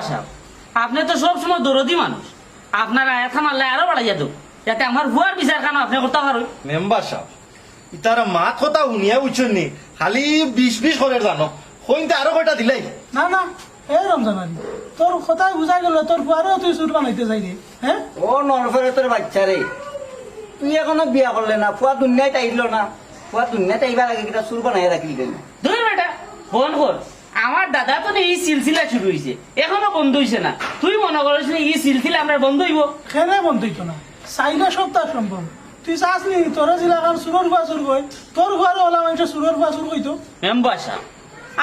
Member সাহেব, আপনি তো সবসময় দরদি মানুষ, আপনার আয়াত মারলে আরো বাড়াই যেত, যাতে আমার ভুয়ার বিচার কেন আপনি করতে পারেন। মেম্বার সাহেব ইতারা মাত কথা শুনিয়া বুঝছেন নি, খালি 20 করে জানো হইতে আরো কয়টা দিলাই। না না এই রমজান আলী তোর কথাই বুঝাই গেল, তোর ফুয়ারেও তুই সুর বানাইতে চাই রে। হ্যাঁ ও নরফেরে তোর বাচ্চা রে, তুই এখনো বিয়া করলে না, ফুয়া দুনিয়ায় টাইল না, ফুয়া দুনিয়াতে আইবার আগে কিটা সুর বানাই রাখলি কেন? দুই বেটা ফোন কর, আমার দাদা তো এই সিলসিলা শুরু হয়েছে, এখনো বন্ধ হয়েছে না। তুই মনে করিস না এই সিলসিলা আমরা বন্ধ হইব? খেলে বন্ধ হইতো না, চাইলে সপ্তাহ সম্ভব। তুই চাস নি তোর জিলাকার সুরের ফুয়া সুর কই, তোর ফুয়ারও ওলা মানুষ সুরের ফুয়া সুর কইতো? মেম্বার সাহেব,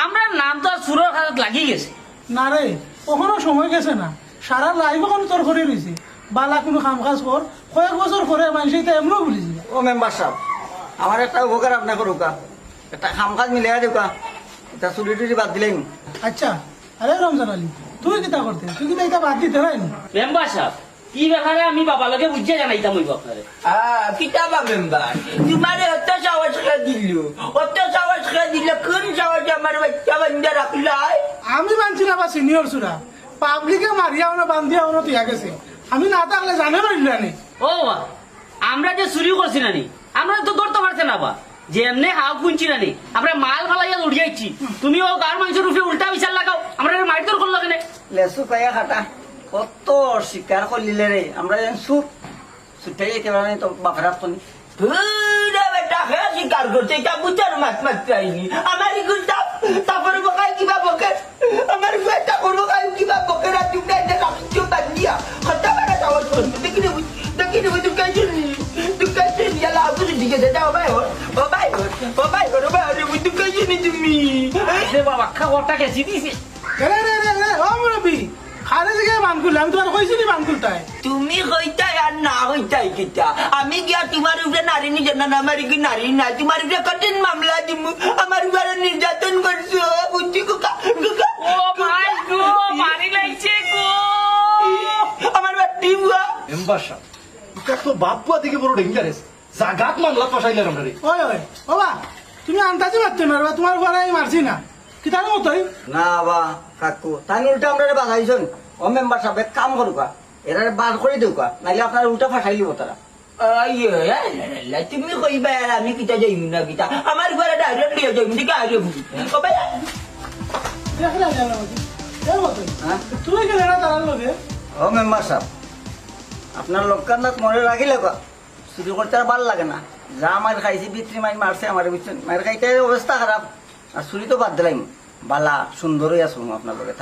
আমরা নাম তো আর সুরের খাতাত লাগি গেছে। না রে, কখনো সময় গেছে না, সারা লাইফ এখন তোর করে রয়েছে। বালা কোনো কাম কাজ কর, কয়েক বছর করে মানুষ এটা এমনও ভুলি যায়। ও মেম্বার সাহেব, আমার একটা উপকার আপনি করুকা, একটা খাম কাজ মিলাই দেউকা, এটা চুরি টুরি বাদ দিলেন। আচ্ছা, আরে রমজান আলী তুই কিতা করতে, তুই কিতা এটা বাদ দিতে হয় না? মেম্বার সাহেব, কি ব্যাপারে আমি বাবা লগে বুঝে জানাইতাম ওই ব্যাপারে। কিতাবা মেম্বার তোমারে অত সাহস খেয়ে দিল, অত সাহস খেয়ে দিল, কোন সাহসে আমার বাচ্চা বান্ধা রাখলাই? আমি মানছি না বা সিনিয়র সুরা, পাবলিকে মারিয়া না বান্ধিয়া না তুই গেছে, আমি না থাকলে জানে রইল না। ও বা, আমরা যে চুরি করছি নানি, আমরা তো ধরতে পারছে না বা, যে এমনি হাও কুঞ্চি নানি, আমরা মাল ফালাইয়া উড়িয়াইছি, তুমি ও গার মাংসের উপরে উল্টা বিচার লাগাও, আমরা মাইট দর করলো কেন? লেসু পাইয়া খাটা কত শিকার করলিলে রে, আমরা যেন সুর সুটাই একেবারে তো বাপের আপনি। পুরা বেটা খেয়ে স্বীকার করছে, এটা বুঝার মাছ মাত্র আইনি আমার গুলটা, তারপরে বকাই কিবা বকে, আমার বেটা করবো কাই কিবা বকে, না তুমি এটা রাখছো বান্ধিয়া হত্যা বেড়া সাহস করছো, দেখি নেবো তুই কাইছো নি, তুই কাইছো নি, আলা বুঝে দিকে যেটা বাবাই হর বাবাই হর বাবাই হর বাবাই হর, তুই কাইছো নি তুমি? যে বাবা খাওয়াটা গেছি দিছে। রে রে রে রে ও মুরব্বি, খারে দিকে মানকুল, আমি তোমার কইছি নি মানকুলটাই। তুমি হইতাই আর না হইতাই কিতা, আমি গিয়া তোমার উপরে নারী নির্যাতন, আমার কি নারী না, তোমার উপরে কঠিন মামলা দিমু, আমার উপরে নির্যাতন করছো, বুঝছি কুকা কুকা। ও মাই গো, মারি লাগছে গো। আমার বাটি বুয়া মেম্বার সাহেব এটা তো বাপ বুয়া দিকে বড় ডেঞ্জারাস, জাগাত মামলা ফসাইলে আমরা রে। ওই ওই বাবা, তুমি আন্দাজি মারতে মারবা, তোমার ঘরে আমি মারছি না, কিতার মতোই। না বা কাকু তাই উল্টা আমরা বাঁধাইছেন। ও মেম্বার সাহেব এক কাম করুকা, এরা বার করে দেউকা, নাইলে আপনার উল্টা ফাঁসাই লিব তারা। তুমি কইবা আর আমি কিতা যাইম না কিতা, আমার ঘরে ডাইরেক্ট লিয়ে যাইম দিকে আরে বুঝি কবে দেখে না জানা মতো এই মতোই। হ্যাঁ তুই গেলে না তার লগে? ও মেম্বার সাহেব, আপনার লোককান্দাত মনে রাখিলে চুরি করতে আর ভাল লাগে না, যা মার খাইছি বিত্রি মাই মারছে আমার বুঝছেন, মায়ের খাইতে অবস্থা খারাপ, আর চুরি তো বাদ দিলাম, বালা সুন্দরই আছো আপনার লগে।